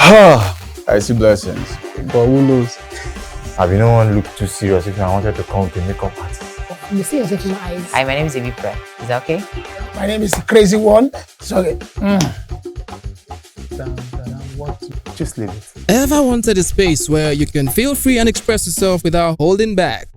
I see blessings, but who knows? I mean, no one looked too serious if I wanted to come to a makeup party. You see yourself in my eyes. Hi, my name is Evipra. Is that okay? My name is the crazy one. Sorry. Just leave it. Ever wanted a space where you can feel free and express yourself without holding back?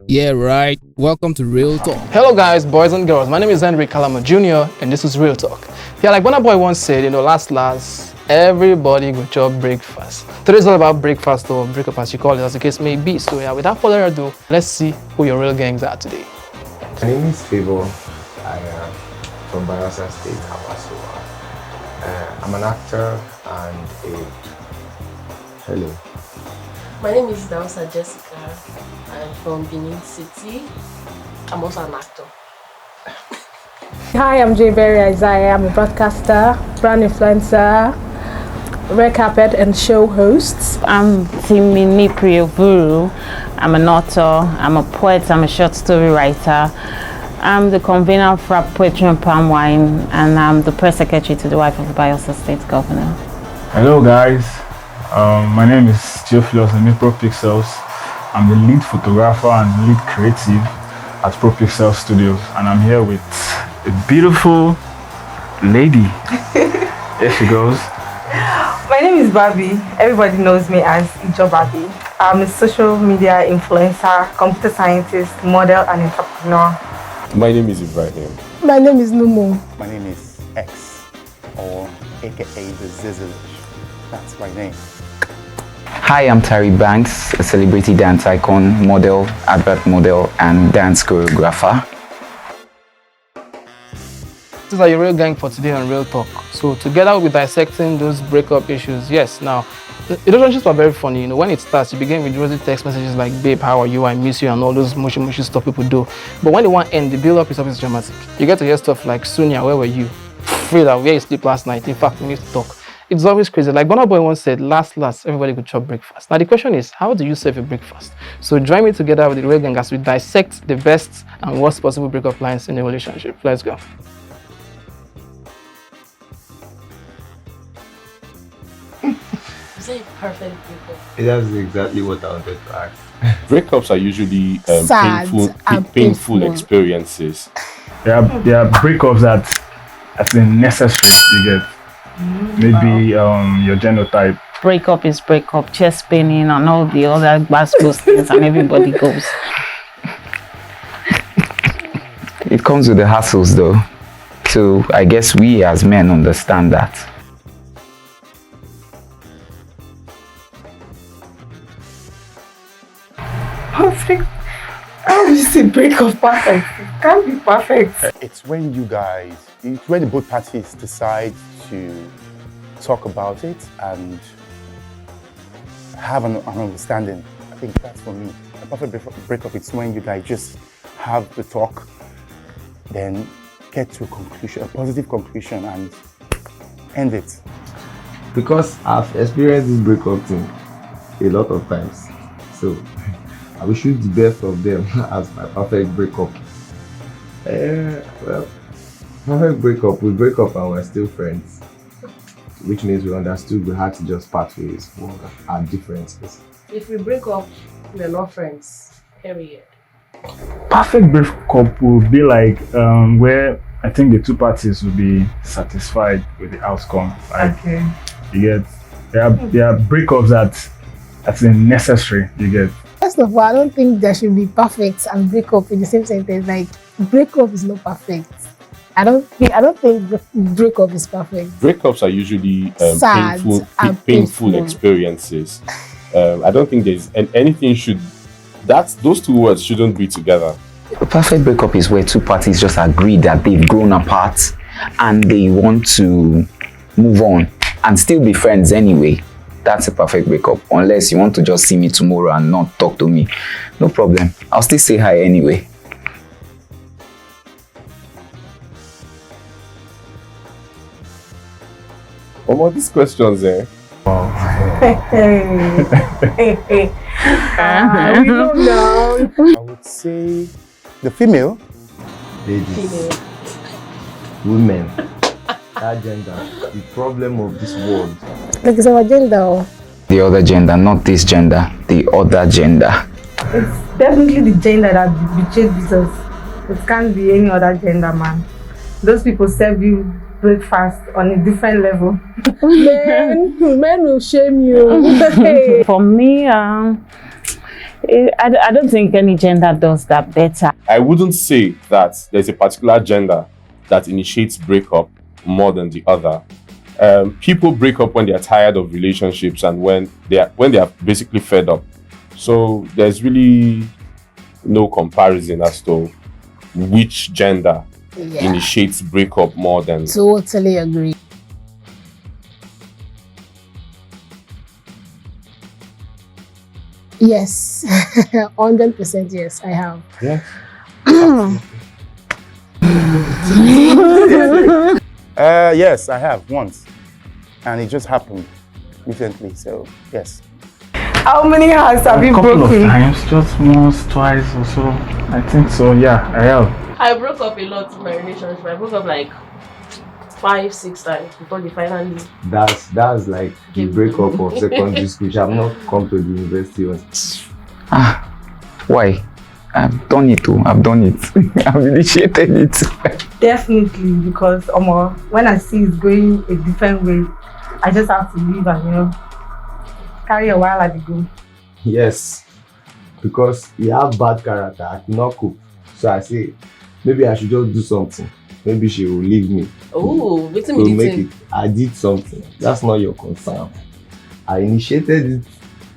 Yeah, right. Welcome to Real Talk. Hello guys, boys and girls. My name is Henry Kalama Jr. and this is Real Talk. Yeah, like Burna Boy once said, last, everybody go chop breakfast. Today's all about breakfast or breakup as you call it, as the case may be. So yeah, without further ado, let's see who your real gangs are today. My name is Favor. I am from Bayelsa State, Abasoa. I'm an actor and a... Hello. My name is Dausa Jessica. I'm from Benin City. I'm also an actor. Hi, I'm Jay Berry Isaiah. I'm a broadcaster, brand influencer, red carpet and show host. I'm Timini Priyovuru. I'm an author, I'm a poet, I'm a short story writer. I'm the convener for Poetry and Palm Wine, and I'm the press secretary to the wife of the Bayelsa State Governor. Hello guys, my name is Theophilus Pixels. I'm the lead photographer and lead creative at ProPixel Studios, and I'm here with a beautiful lady. Here she goes. My name is Barbie. Everybody knows me as Ijo Barbie. I'm a social media influencer, computer scientist, model, and entrepreneur. My name is Ibrahim. My name is Numo. My name is X, or aka the Zizzlish. That's my name. Hi, I'm Tari Banks, a celebrity dance icon, model, advert model, and dance choreographer. These are your real gang for today on Real Talk. So together we'll be dissecting those breakup issues. Yes, now, the relationships are very funny. When it starts, you begin with rosy text messages like, babe, how are you? I miss you, and all those mushy stuff people do. But when they want to end, the build-up is always dramatic. You get to hear stuff like, Sonia, where were you? Frida, where you sleep last night? In fact, we need to talk. It's always crazy. Like Burna Boy once said, last, everybody could chop breakfast. Now the question is, how do you serve a breakfast? So join me together with the real gang as we dissect the best and worst possible breakup lines in a relationship. Let's go. Is that a perfect breakup? That's exactly what I wanted to ask. Breakups are usually painful experiences. There are breakups that's necessary. You get maybe your genotype. Breakup is breakup, chest paining, and all the other those things, and everybody goes. It comes with the hassles though. So I guess we as men understand that. Perfect. How do you say breakup perfect? It can't be perfect. It's when it's when the both parties decide to talk about it and have an understanding. I think that's for me. A perfect breakup is when you guys just have the talk, then get to a conclusion, a positive conclusion, and end it. Because I've experienced this breakup thing a lot of times. So I will choose the best of them as my perfect breakup. Well, perfect breakup, we break up and we're still friends. Which means we understood we had to just part ways for our differences. If we break up, we're not friends. Period. Perfect breakup will be like where I think the two parties will be satisfied with the outcome. Like, Okay. You get there are breakups that's necessary. You get. First of all, I don't think there should be perfect and breakup in the same sentence. Like, breakup is not perfect. I don't think breakup is perfect. Breakups are usually painful experiences. I don't think there's anything those two words shouldn't be together. A perfect breakup is where two parties just agree that they've grown apart and they want to move on and still be friends anyway. That's a perfect breakup. Unless you want to just see me tomorrow and not talk to me. No problem. I'll still say hi anyway. About these questions, We don't know. I would say the female. Ladies, women, that gender, the problem of this world Like it's our gender. The other gender, not this gender. The other gender. It's definitely the gender that betrayed Jesus. It can't be any other gender, man. Those people serve you breakfast on a different level. Men will shame you. For me, I don't think any gender does that better. I wouldn't say that there's a particular gender that initiates breakup more than the other. People break up when they are tired of relationships and when they are basically fed up. So there's really no comparison as to which gender initiates breakup more than. Totally agree. Yes, 100% yes, I have. Yeah. Yes, I have once, and it just happened recently. So yes. How many hearts have you broken? A couple of times, just once, twice or so. I think so. Yeah, I have. I broke up a lot in my relationship. I broke up like 5-6 times before they finally. That's like the breakup of secondary school. I've not come to the university. Why? I've done it too. I've done it. I've initiated it. Definitely, because when I see it's going a different way, I just have to leave and carry a while at the go. Yes, because you have bad character. I cannot cope. So I say, maybe I should just do something. Maybe she will leave me. Oh, wait a to minute. make it. I did something. That's not your concern. I initiated it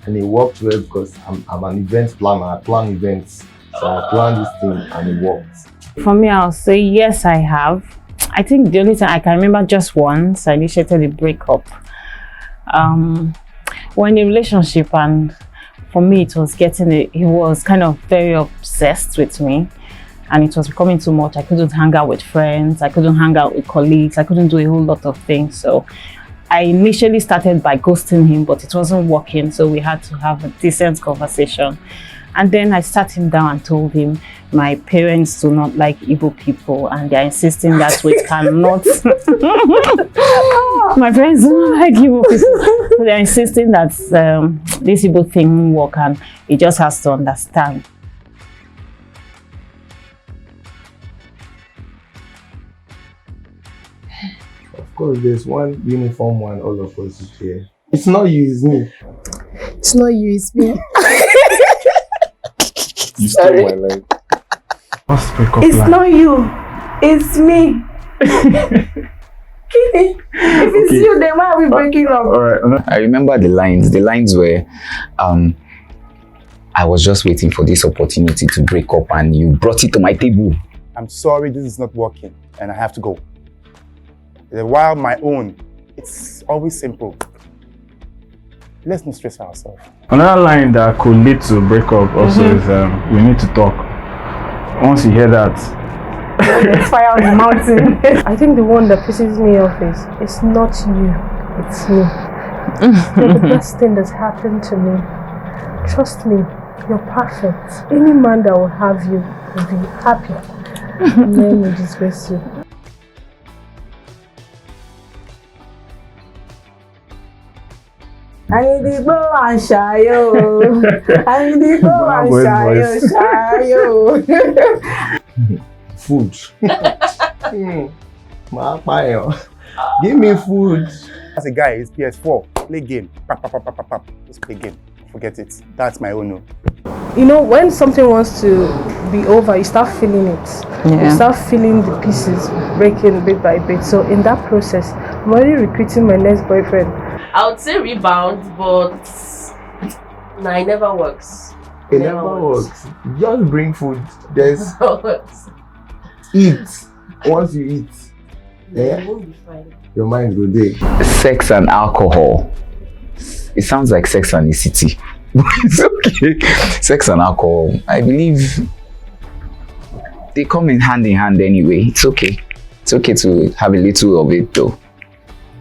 and it worked well because I'm an event planner. I plan events. So I planned this thing and it worked. For me, I'll say yes, I have. I think the only time I can remember just once I initiated a breakup. We're in a relationship, and for me it was he was kind of very obsessed with me, and it was becoming too much. I couldn't hang out with friends, I couldn't hang out with colleagues, I couldn't do a whole lot of things. So I initially started by ghosting him, but it wasn't working, so we had to have a decent conversation. And then I sat him down and told him my parents do not like Igbo people and they're insisting that we cannot. My parents do not like Igbo people. So they're insisting that this Igbo thing won't work and he just has to understand. Of course, there's one uniform one all of us is here. It's not you, it's me. It's not you, it's me. You stole my line. It's not you, it's me. If it's you, then why are we breaking up? All right. I remember the lines. The lines were, I was just waiting for this opportunity to break up and you brought it to my table. I'm sorry, this is not working and I have to go. While my own, it's always simple. Let's not stress ourselves. Another line that could lead to breakup also is we need to talk. Once you hear that, there's fire on the mountain. I think the one that pisses me off is it's not you, it's me. You're the best thing that's happened to me. Trust me, you're perfect. Any man that will have you will be happy. Men will disgrace you. I need to go and shayo. I need to go and shayo. Food. Give me food. As a guy, it's PS4. Play game. Just play game. Forget it. That's my own no. You know, when something wants to be over, you start feeling it. Yeah. You start feeling the pieces breaking bit by bit. So in that process, I'm already recruiting my next boyfriend. I would say rebound, but nah, it never works. It never works. Just bring food. There's eat. Once you eat, it won't be fine. Your mind will day. Sex and alcohol. It sounds like Sex and the City. It's okay. Sex and alcohol, I believe they come in hand anyway. It's okay. It's okay to have a little of it though.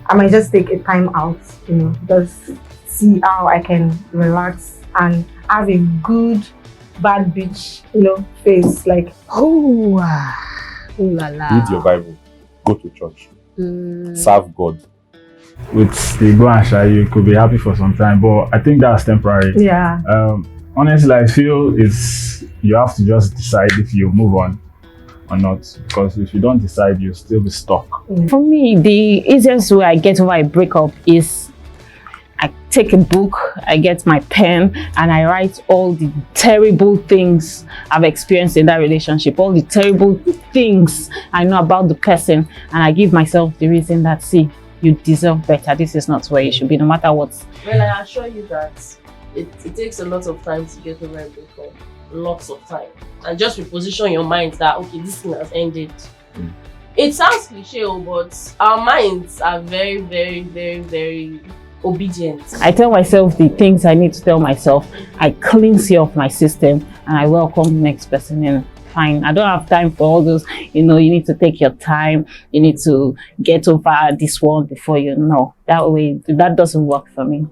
I might just take a time out, just see how I can relax and have a good bad bitch, face. Like, oh, ooh la la. Read your Bible. Go to church. Serve God. with the go and shy, you could be happy for some time, but I think that's temporary. Yeah. Honestly, I feel you have to just decide if you move on or not, because if you don't decide, you'll still be stuck. For me, the easiest way I get over a breakup is I take a book, I get my pen, and I write all the terrible things I've experienced in that relationship, all the terrible things I know about the person, and I give myself the reason that, see, you deserve better. This is not where you should be, no matter what. Well, I assure you that it takes a lot of time to get over a breakup. Lots of time. And just reposition your mind that, okay, this thing has ended. It sounds cliche, but our minds are very, very, very, very obedient. I tell myself the things I need to tell myself. I cleanse you off my system and I welcome the next person in. Fine. I don't have time for all those, you need to take your time. You need to get over this one before you know. That way, that doesn't work for me.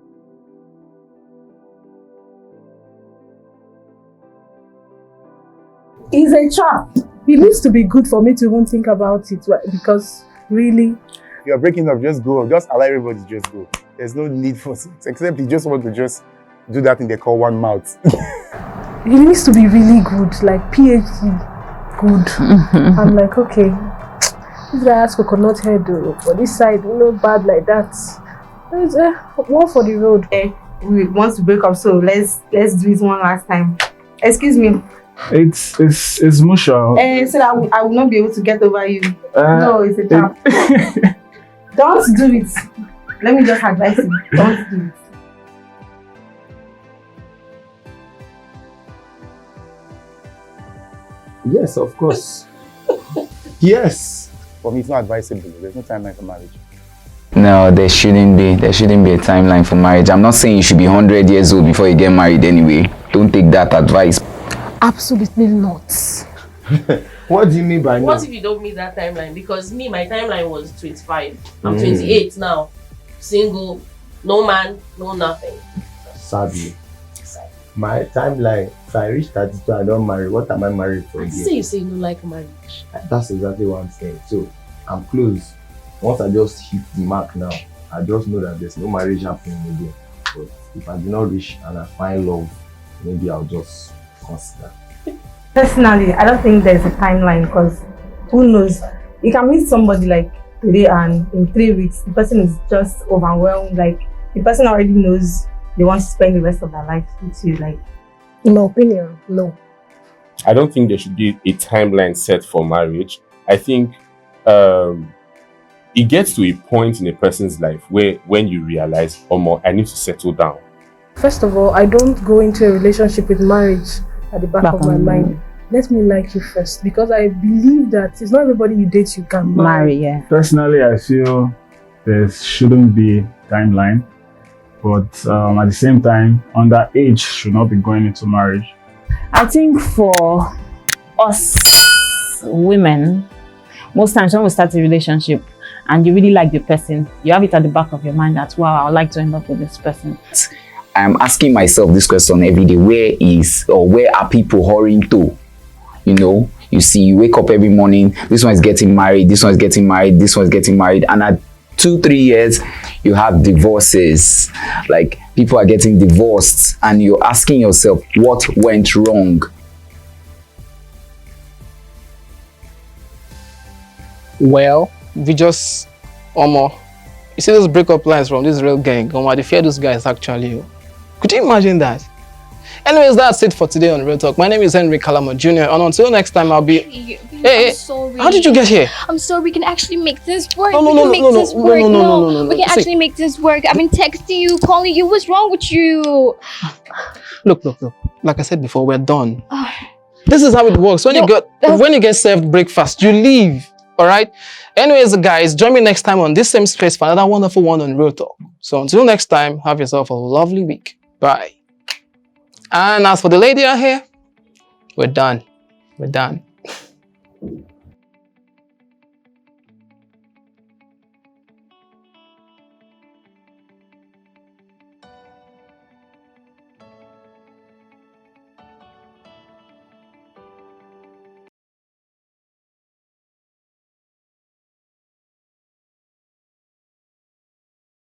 It's a trap. It needs to be good for me to even think about it, because really, You're breaking up, just go. Just allow everybody to just go. There's no need for sex, except you just want to just do that thing they call one mouth. it needs to be really good, like PhD good. I'm like, okay, this guy has coconut head for this side, bad like that. There's one for the road. We want to break up, so let's do it one last time. Excuse me. It's mutual. So that I will not be able to get over you. No, it's a trap. Don't do it. Let me just advise you. Don't do it. Yes, of course. Yes. For me, it's not advisable. There's no timeline for marriage. No, there shouldn't be a timeline for marriage. I'm not saying you should be 100 years old before you get married anyway. Don't take that advice. Absolutely not. What do you mean by What that? if you don't meet that timeline? Because me, my timeline was 25. I'm 28 now. Single, no man, no nothing. Sadly. My timeline, if I reach 32, I don't marry. What am I married for again? You say you don't like marriage. That's exactly what I'm saying. So I'm close. Once I just hit the mark now, I just know that there's no marriage happening again. But if I do not reach and I find love, maybe I'll just consider. Personally, I don't think there's a timeline, because who knows? You can meet somebody like today and in 3 weeks, the person is just overwhelmed. Like, the person already knows they want to spend the rest of their life with you. Like, In my opinion, no. I don't think there should be a timeline set for marriage. I think it gets to a point in a person's life where when you realize, oh, more, I need to settle down. First of all, I don't go into a relationship with marriage at the back of my mind. Let me like you first, because I believe that it's not everybody you date you can marry. Personally, I feel there shouldn't be timeline, but at the same time, underage should not be going into marriage. I think for us women, most times when we start a relationship and you really like the person, you have it at the back of your mind that, wow, I would like to end up with this person. I'm asking myself this question every day. Where are people hurrying to? You see, you wake up every morning, this one is getting married, this one is getting married, this one is getting married, and at 2-3 years, you have divorces. Like, people are getting divorced, and you're asking yourself, what went wrong? Well, we just, you see those breakup lines from this real gang, they fear those guys actually. Could you imagine that? Anyways, that's it for today on Real Talk. My name is Henry Kalama Jr. And until next time, I'll be... Hey, sorry. How did you get here? I'm sorry, we can actually make this work. No. We can actually make this work. I've been texting you, calling you. What's wrong with you? Look. Like I said before, we're done. This is how it works. When you get served breakfast, you leave. Alright? Anyways, guys, join me next time on this same space for another wonderful one on Real Talk. So until next time, have yourself a lovely week. Bye. And as for the lady out here, we're done.